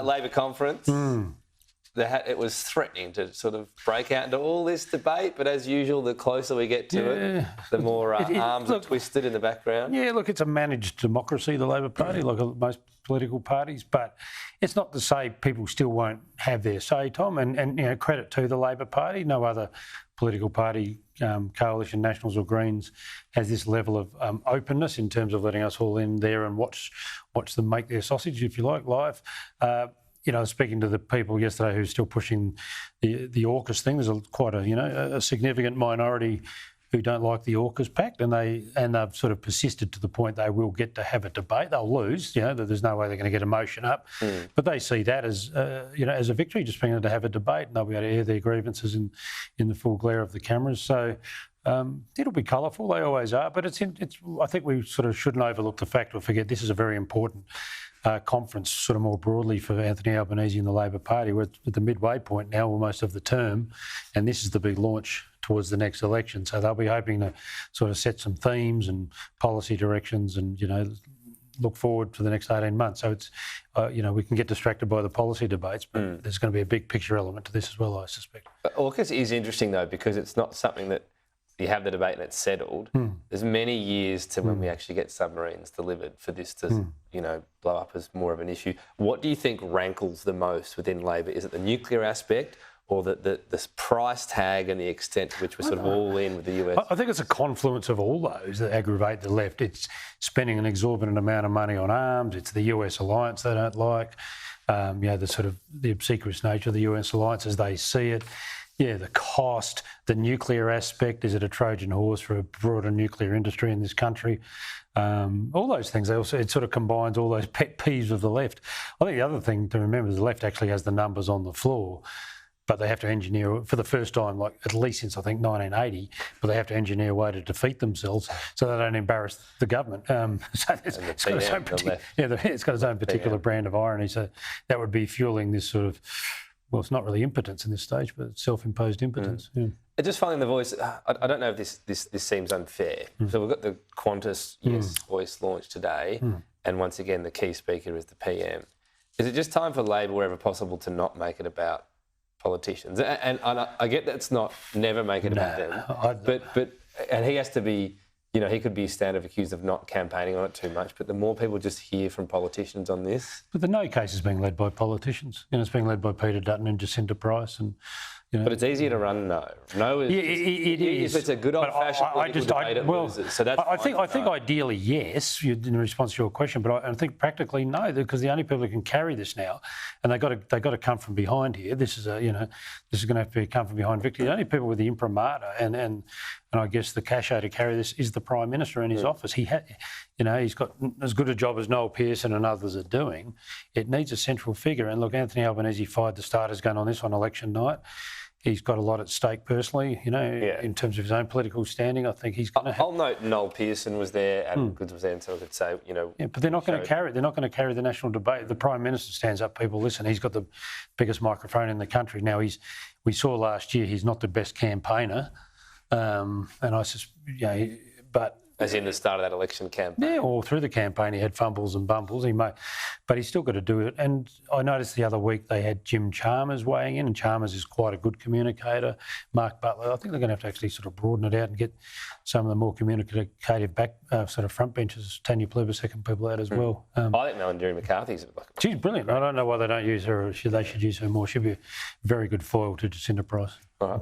Labor conference. It was threatening to sort of break out into all this debate, but as usual, the closer we get to it, the more arms are twisted in the background. Yeah, look, it's a managed democracy, the Labor Party, like most political parties, but it's not to say people still won't have their say, Tom, and credit to the Labor Party. No other political party, coalition, Nationals or Greens, has this level of openness in terms of letting us all in there and watch them make their sausage, if you like, live. Speaking to the people yesterday who's still pushing the AUKUS thing, there's quite a significant minority who don't like the AUKUS Pact, and they've sort of persisted to the point they will get to have a debate. They'll lose, there's no way they're going to get a motion up, but they see that as as a victory, just being able to have a debate, and they'll be able to air their grievances in the full glare of the cameras. So it'll be colourful, they always are, but I think we sort of shouldn't overlook the fact or forget this is a very important conference sort of more broadly for Anthony Albanese and the Labor Party. We're at the midway point now almost of the term, and this is the big launch towards the next election. So they'll be hoping to sort of set some themes and policy directions and, look forward for the next 18 months. So it's, we can get distracted by the policy debates, but there's going to be a big picture element to this as well, I suspect. AUKUS is interesting, though, because it's not something that you have the debate and it's settled. There's many years to when we actually get submarines delivered for this to, blow up as more of an issue. What do you think rankles the most within Labor? Is it the nuclear aspect or this price tag and the extent to which we're sort of all in with the US? I think it's a confluence of all those that aggravate the left. It's spending an exorbitant amount of money on arms. It's the US alliance they don't like. The obsequious nature of the US alliance as they see it. Yeah, the cost, the nuclear aspect, is it a Trojan horse for a broader nuclear industry in this country? All those things, it sort of combines all those pet peeves of the left. I think the other thing to remember is the left actually has the numbers on the floor, but they have to engineer, for the first time, like at least since I think 1980, but they have to engineer a way to defeat themselves so they don't embarrass the government. So it's got its own particular brand of irony. So that would be fueling this sort of, well, it's not really impotence in this stage, but it's self-imposed impotence. Just following the voice, I don't know if this seems unfair. So we've got the Qantas voice launch today, and once again, the key speaker is the PM. Is it just time for Labor, wherever possible, to not make it about politicians? And I get that it's not never make it about them, but he has to be, he could be accused of not campaigning on it too much, but the more people just hear from politicians on this. But the no case is being led by politicians. It's being led by Peter Dutton and Jacinta Price. And but it's easier to run no. No is it is. If it's a good old-fashioned political debate, it loses. So that's I think ideally yes, in response to your question, but I think practically no, because the only people who can carry this now, and they got to come from behind here. This is this is going to have to be a come from behind victory. The only people with the imprimatur and I guess the cachet to carry this is the Prime Minister in his office. He's got as good a job as Noel Pearson and others are doing. It needs a central figure. And look, Anthony Albanese fired the starters gun on this on election night. He's got a lot at stake personally, in terms of his own political standing. I think he's going to. I'll note Noel Pearson was there, Adam Goods was there, and so I could say, Yeah, but they're not going to carry. They're not going to carry the national debate. The Prime Minister stands up. People listen. He's got the biggest microphone in the country now. We saw last year he's not the best campaigner, and I just but. As in the start of that election campaign? Yeah, all through the campaign he had fumbles and bumbles. But he's still got to do it. And I noticed the other week they had Jim Chalmers weighing in, and Chalmers is quite a good communicator. Mark Butler, I think they're going to have to actually sort of broaden it out and get some of the more communicative back sort of front benches, Tanya Plibersek and people out as well. I think Melandiri McCarthy's she's brilliant. I don't know why they don't use her. They should use her more. She'd be a very good foil to Jacinta Price. All right.